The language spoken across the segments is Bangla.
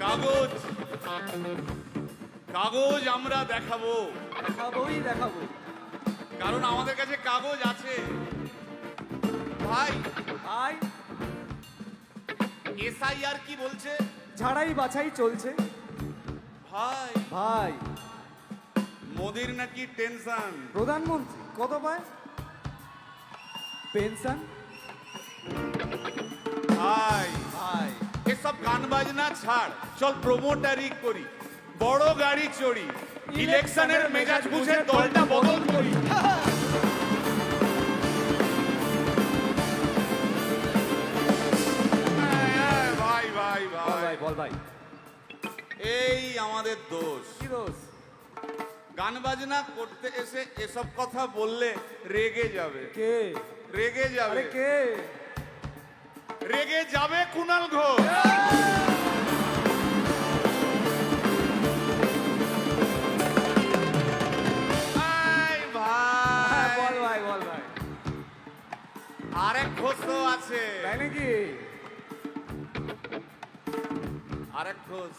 কাগজ কাগজ আমরা দেখাবো, দেখাবো, কারণ আমাদের কাছে কাগজ আছে। ভাই ভাই এসআইআর কি বলছে? ঝাড়াই বাছাই চলছে। ভাই ভাই মোদির নাকি টেনশন। প্রধানমন্ত্রী কত পায় পেনশন? ভাই ভাই এসব গান বাজনা ছাড়, চল প্রমোটারি করি, বড় গাড়ি চড়ি, ইলেকশনের মেজাজ বুঝে দলটা বদল করি। ভাই ভাই ভাই বল ভাই, এই আমাদের দোষ। কি দোষ? গান বাজনা করতে এসে এসব কথা বললে রেগে যাবে। কে রেগে যাবে? আরে কে রেগে যাবে? কুণাল ঘোষ। বল ভাই, বল ভাই। আরেক ঘোষ তো আছে। তাই নাকি? আরেক ঘোষ,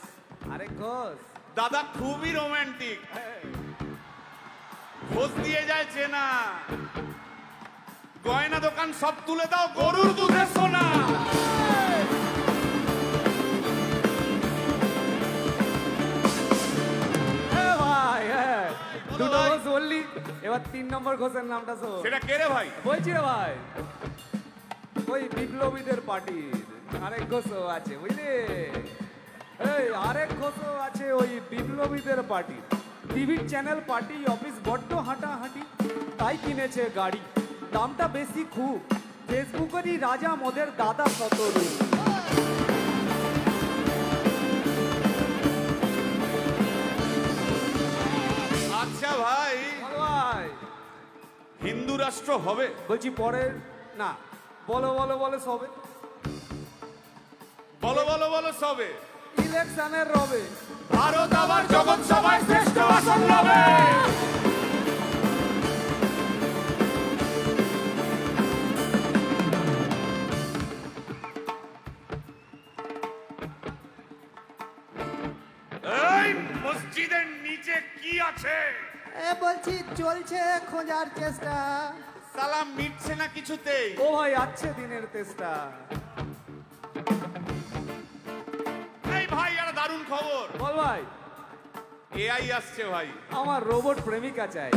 আরেক ঘোষ দাদা খুবই রোমান্টিক, ঘোষ দিয়ে যায় চেনা, গয়না দোকান সব তুলে দাও, গরুর দুধের সোনা। ভাই দুটো ঘোষ বললি, এবার 3 নম্বর ঘোষের নামটা শোন। সেটা কে রে ভাই? বলছি রে ভাই, ওই বিপ্লবীদের পার্টির আরেক ঘোষও আছে বুঝলি। এই আরেক ঘোষও আছে ওই বিপ্লবীদের party. TV channel party office বড্ড হাঁটাহাঁটি, তাই কিনেছে গাড়ি, দামটা বেশি খুব, ফেসবুকেরই রাজা মদের দাদা শতরূপ। আচ্ছা ভাই, ভাই হিন্দু রাষ্ট্র হবে? বলছি পরে না, বলো বলো বলো সবে, বলো বলো বলো সবে, ইলেকশনের রবে ভারত আবার জগৎ সভায় শ্রেষ্ঠ আসন লবে। এই মসজিদের নিচে কি আছে? বলছি চলছে খোঁজার চেষ্টা। সালাম মিটছে না কিছুতেই। ও ভাই আছে দিনের চেষ্টা। এই ভাই আর দারুণ খবর, বল ভাই। এআই আসছে ভাই। আমার রোবট প্রেমিকা চাই।